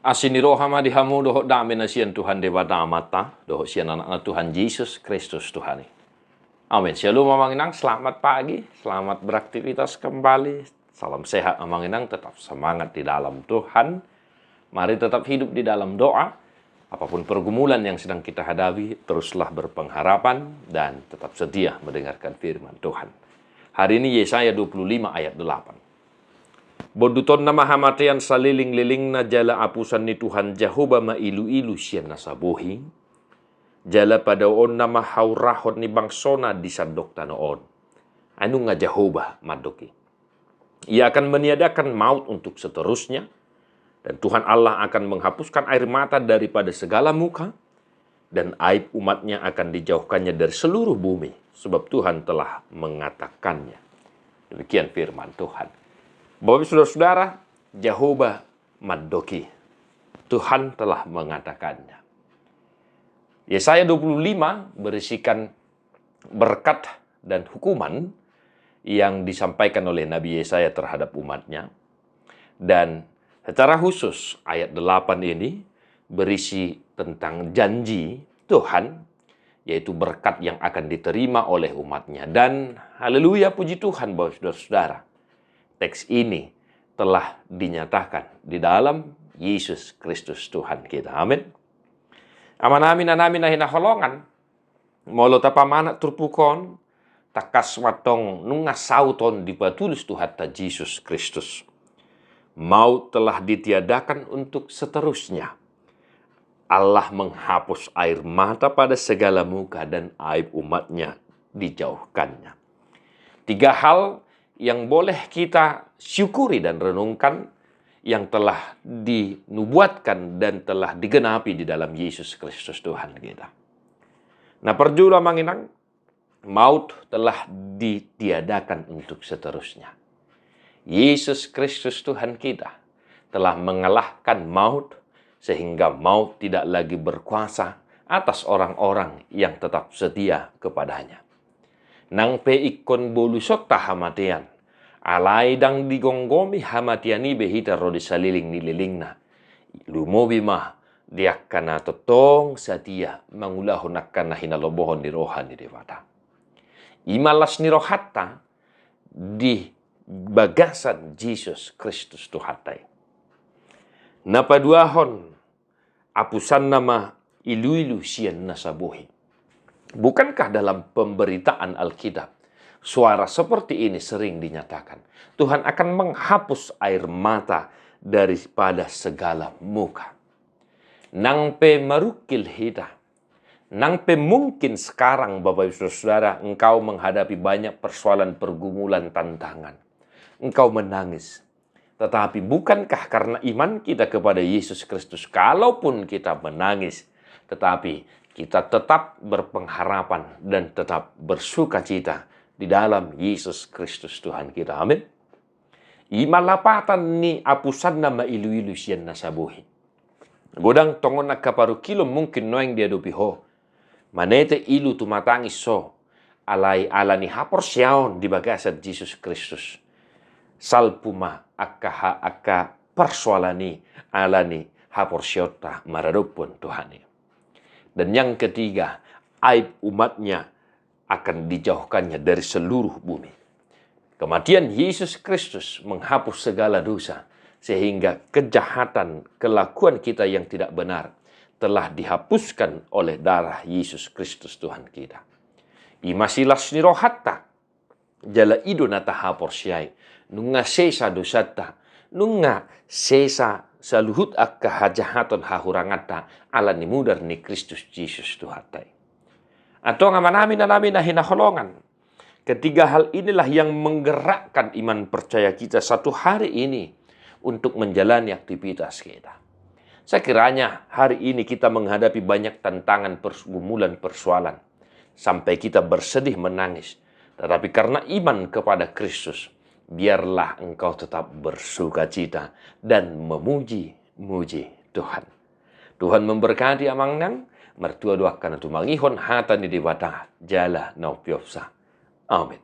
Asiniro hamadi hamu doho dami na siyan Tuhan dewata amata, doho siyan anak na Tuhan Yesus Kristus Tuhan. Amin. Shalom Amanginang, selamat pagi, selamat beraktivitas kembali. Salam sehat Amanginang, tetap semangat di dalam Tuhan. Mari tetap hidup di dalam doa. Apapun pergumulan yang sedang kita hadapi, teruslah berpengharapan dan tetap setia mendengarkan firman Tuhan. Hari ini Yesaya 25 ayat 8. Boduton nama hamatian saliling-liling na jala apusan ni Tuhan Jehovah mailu-ilu siya nasabuhi. Jala padaon nama haurahon ni bangsona disandok tanoon. Anu nga Jehovah madoki. Ia akan meniadakan maut untuk seterusnya. Dan Tuhan Allah akan menghapuskan air mata daripada segala muka. Dan aib umatnya akan dijauhkannya dari seluruh bumi. Sebab Tuhan telah mengatakannya. Demikian firman Tuhan. Bapak saudara-saudara, Jehovah Madoki. Tuhan telah mengatakannya. Yesaya 25 berisikan berkat dan hukuman yang disampaikan oleh Nabi Yesaya terhadap umatnya. Dan secara khusus ayat 8 ini berisi tentang janji Tuhan, yaitu berkat yang akan diterima oleh umatnya. Dan haleluya puji Tuhan Bapak saudara-saudara. Teks ini telah dinyatakan di dalam Yesus Kristus Tuhan kita. Amin. Amanamin anamin na hinaholongan. Molo tapamana turpukon. Takas watong nunga sauton dipatulis Tuhan ta Yesus Kristus. Maut telah ditiadakan untuk seterusnya. Allah menghapus air mata pada segala muka dan aib umatnya dijauhkannya. 3 hal yang boleh kita syukuri dan renungkan yang telah dinubuatkan dan telah digenapi di dalam Yesus Kristus Tuhan kita. Nah, perjula manginang, maut telah ditiadakan untuk seterusnya. Yesus Kristus Tuhan kita telah mengalahkan maut sehingga maut tidak lagi berkuasa atas orang-orang yang tetap setia kepadanya. Nang pe ikon bolusot ta hamatian. Alay dang digonggomi hamatiani behita rodi saliling nililingna. Lumobi mah diakkana totong satia mangulahon akkana hinalobohon ni rohan ni dewata. Imalas ni rohatta di bagasan Yesus Kristus Tuhatai. Napaduahon apusan nama ilu-ilu siyan nasabuhi. Bukankah dalam pemberitaan Alkitab, suara seperti ini sering dinyatakan. Tuhan akan menghapus air mata daripada segala muka. Nang pe marukil hita. Nang pe mungkin sekarang Bapak Ibu Saudara, engkau menghadapi banyak persoalan, pergumulan, tantangan. Engkau menangis. Tetapi bukankah karena iman kita kepada Yesus Kristus, kalaupun kita menangis, tetapi kita tetap berpengharapan dan tetap bersuka cita di dalam Yesus Kristus Tuhan kita. Amin. Imalapatan ni apusan nama ilu-ilu siyan nasabuhi. Godang tongon nakaparu kilo mungkin noeng dia dupiho. Manete ilu tumatangis so. Alay ala ni hapor siyaon di bagasan Yesus Kristus. Salpuma akka persoalani alani hapor siyota maradupun Tuhani. Dan yang ketiga, aib umatnya akan dijauhkannya dari seluruh bumi. Kematian Yesus Kristus menghapus segala dosa, sehingga kejahatan, kelakuan kita yang tidak benar telah dihapuskan oleh darah Yesus Kristus Tuhan kita. Imasilas ni rohatta, jala idonata hapor siyai, nunga sesa dosata, nunga sesa saluhut akka hajahatan hahurangata ala ni mudar ni Kristus Yesus Tuhatai. Atau ngamanamin na hinaholongan. Ketiga hal inilah yang menggerakkan iman percaya kita satu hari ini untuk menjalani aktivitas kita. Sekiranya hari ini kita menghadapi banyak tantangan, pergumulan, persoalan. Sampai kita bersedih menangis. Tetapi karena iman kepada Kristus, biarlah engkau tetap bersuka cita dan memuji Tuhan. Tuhan memberkati amangnang, mertua doakan tu mangihon hata ni dewata jala naupiopsa. Amin.